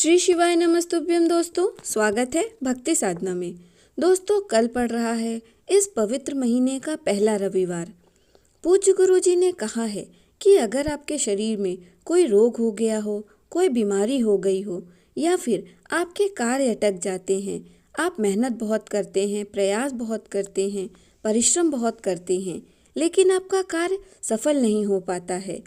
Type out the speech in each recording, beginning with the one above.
श्री शिवाय नमस्तुभ्यम। दोस्तों, स्वागत है भक्ति साधना में। दोस्तों, कल पड़ रहा है इस पवित्र महीने का पहला रविवार। पूज्य गुरु जी ने कहा है कि अगर आपके शरीर में कोई रोग हो गया हो, कोई बीमारी हो गई हो, या फिर आपके कार्य अटक जाते हैं, आप मेहनत बहुत करते हैं, प्रयास बहुत करते हैं, परिश्रम बहुत करते हैं, लेकिन आपका कार्य सफल नहीं हो पाता है,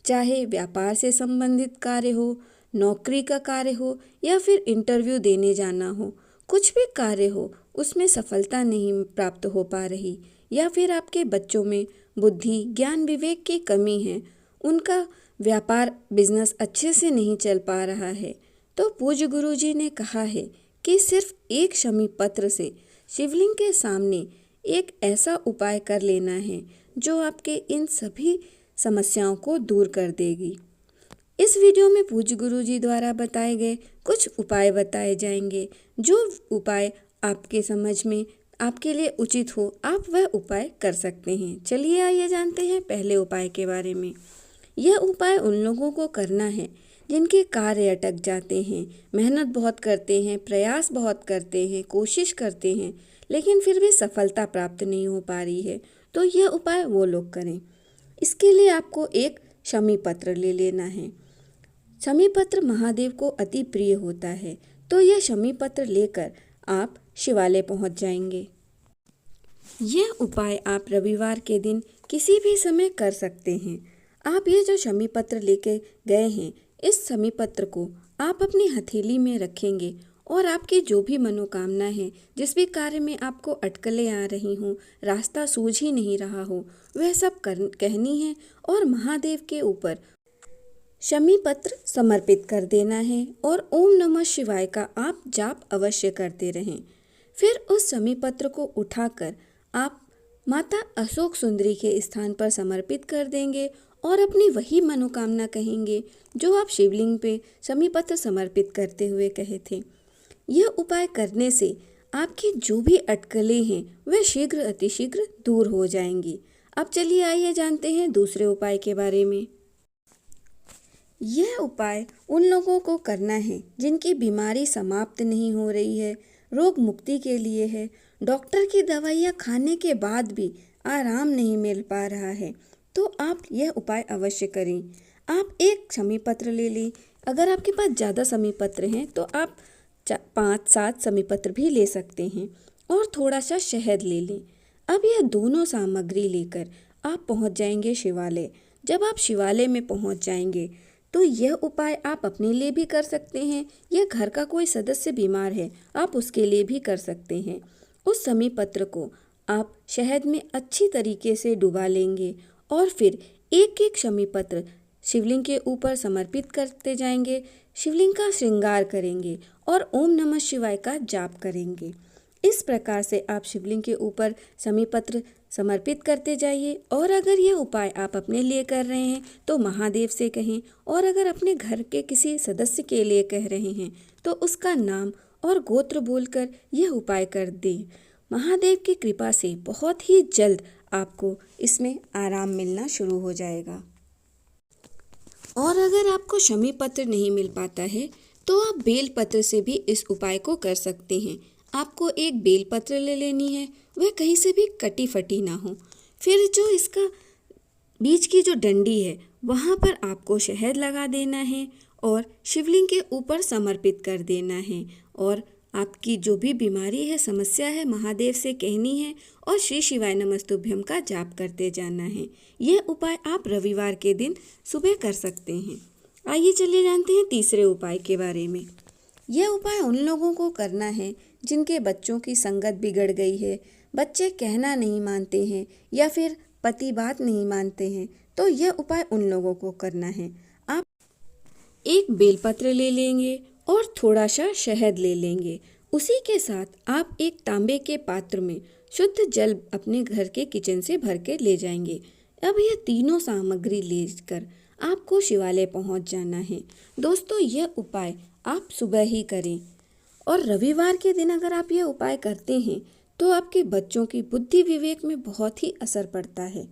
चाहे व्यापार से संबंधित कार्य हो, नौकरी का कार्य हो, या फिर इंटरव्यू देने जाना हो, कुछ भी कार्य हो, उसमें सफलता नहीं प्राप्त हो पा रही, या फिर आपके बच्चों में बुद्धि, ज्ञान, विवेक की कमी है, उनका व्यापार बिजनेस अच्छे से नहीं चल पा रहा है, तो पूज्य गुरु जी ने कहा है कि सिर्फ एक शमी पत्र से शिवलिंग के सामने एक ऐसा उपाय कर लेना है जो आपके इन सभी समस्याओं को दूर कर देगी। इस वीडियो में पूज्य गुरु जी द्वारा बताए गए कुछ उपाय बताए जाएंगे। जो उपाय आपके समझ में आपके लिए उचित हो, आप वह उपाय कर सकते हैं। चलिए आइए जानते हैं पहले उपाय के बारे में। यह उपाय उन लोगों को करना है जिनके कार्य अटक जाते हैं, मेहनत बहुत करते हैं, प्रयास बहुत करते हैं, कोशिश करते हैं, लेकिन फिर भी सफलता प्राप्त नहीं हो पा रही है, तो यह उपाय वो लोग करें। इसके लिए आपको एक शमी पत्र ले लेना है। शमी पत्र महादेव को अति प्रिय होता है, तो यह शमी पत्र लेकर आप शिवालय पहुंच जाएंगे। यह उपाय आप रविवार के दिन किसी भी समय कर सकते हैं। आप ये जो शमी पत्र लेके गए हैं, इस शमी पत्र को आप अपनी हथेली में रखेंगे और आपकी जो भी मनोकामना है, जिस भी कार्य में आपको अटकलें आ रही हों, रास्ता सूझ ही नहीं रहा हो, वह सब कहनी है और महादेव के ऊपर शमी पत्र समर्पित कर देना है और ओम नमः शिवाय का आप जाप अवश्य करते रहें। फिर उस शमी पत्र को उठाकर आप माता अशोक सुंदरी के स्थान पर समर्पित कर देंगे और अपनी वही मनोकामना कहेंगे जो आप शिवलिंग पे शमी पत्र समर्पित करते हुए कहे थे। यह उपाय करने से आपकी जो भी अटकलें हैं वे शीघ्र अतिशीघ्र दूर हो जाएंगी। अब चलिए आइए जानते हैं दूसरे उपाय के बारे में। यह उपाय उन लोगों को करना है जिनकी बीमारी समाप्त नहीं हो रही है, रोग मुक्ति के लिए है, डॉक्टर की दवाइयाँ खाने के बाद भी आराम नहीं मिल पा रहा है, तो आप यह उपाय अवश्य करें। आप एक शमी पत्र ले लें। अगर आपके पास ज़्यादा शमी पत्र हैं तो आप 5-7 शमी पत्र भी ले सकते हैं और थोड़ा सा शहद ले लें। अब यह दोनों सामग्री लेकर आप पहुंच जाएंगे शिवालय। जब आप शिवालय में पहुंच जाएंगे तो यह उपाय आप अपने लिए भी कर सकते हैं, या घर का कोई सदस्य बीमार है आप उसके लिए भी कर सकते हैं। उस शमी पत्र को आप शहद में अच्छी तरीके से डुबा लेंगे और फिर एक एक शमी पत्र शिवलिंग के ऊपर समर्पित करते जाएंगे, शिवलिंग का श्रृंगार करेंगे और ओम नमः शिवाय का जाप करेंगे। इस प्रकार से आप शिवलिंग के ऊपर शमी पत्र समर्पित करते जाइए। और अगर यह उपाय आप अपने लिए कर रहे हैं तो महादेव से कहें, और अगर अपने घर के किसी सदस्य के लिए कह रहे हैं तो उसका नाम और गोत्र बोलकर यह उपाय कर दें। महादेव की कृपा से बहुत ही जल्द आपको इसमें आराम मिलना शुरू हो जाएगा। और अगर आपको शमी पत्र नहीं मिल पाता है तो आप बेल पत्र से भी इस उपाय को कर सकते हैं। आपको एक बेल पत्र ले लेनी है, वह कहीं से भी कटी फटी ना हो। फिर जो इसका बीच की जो डंडी है वहाँ पर आपको शहद लगा देना है और शिवलिंग के ऊपर समर्पित कर देना है, और आपकी जो भी बीमारी है, समस्या है, महादेव से कहनी है और श्री शिवाय नमस्तुभ्यम का जाप करते जाना है। यह उपाय आप रविवार के दिन सुबह कर सकते हैं। आइए चलिए जानते हैं तीसरे उपाय के बारे में। यह उपाय उन लोगों को करना है जिनके बच्चों की संगत बिगड़ गई है, बच्चे कहना नहीं मानते हैं या फिर पति बात नहीं मानते हैं, तो यह उपाय उन लोगों को करना है। आप एक बेलपत्र ले लेंगे और थोड़ा सा शहद ले लेंगे। उसी के साथ आप एक तांबे के पात्र में शुद्ध जल अपने घर के किचन से भर के ले जाएंगे। अब यह तीनों सामग्री लेकर आपको शिवालय पहुंच जाना है। दोस्तों, यह उपाय आप सुबह ही करें, और रविवार के दिन अगर आप यह उपाय करते हैं तो आपके बच्चों की बुद्धि विवेक में बहुत ही असर पड़ता है।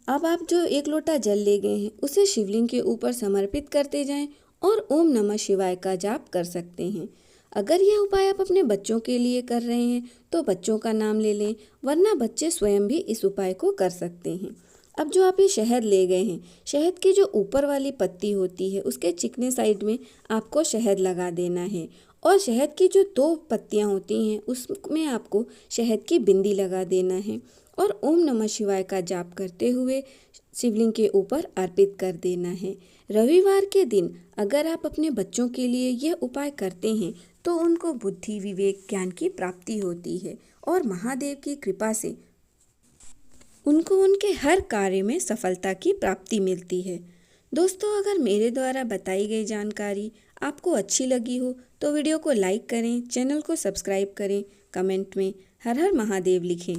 अब आप जो 1 लोटा जल ले गए हैं उसे शिवलिंग के ऊपर समर्पित करते जाएं और ओम नमः शिवाय का जाप कर सकते हैं। अगर यह उपाय आप अपने बच्चों के लिए कर रहे हैं तो बच्चों का नाम ले लें, वरना बच्चे स्वयं भी इस उपाय को कर सकते हैं। अब जो आप ये शहद ले गए हैं, शहद की जो ऊपर वाली पत्ती होती है उसके चिकने साइड में आपको शहद लगा देना है, और शहद की जो 2 पत्तियां होती हैं उसमें आपको शहद की बिंदी लगा देना है और ओम नमः शिवाय का जाप करते हुए शिवलिंग के ऊपर अर्पित कर देना है। रविवार के दिन अगर आप अपने बच्चों के लिए यह उपाय करते हैं तो उनको बुद्धि, विवेक, ज्ञान की प्राप्ति होती है और महादेव की कृपा से उनको उनके हर कार्य में सफलता की प्राप्ति मिलती है। दोस्तों, अगर मेरे द्वारा बताई गई जानकारी आपको अच्छी लगी हो तो वीडियो को लाइक करें, चैनल को सब्सक्राइब करें, कमेंट में हर हर महादेव लिखें।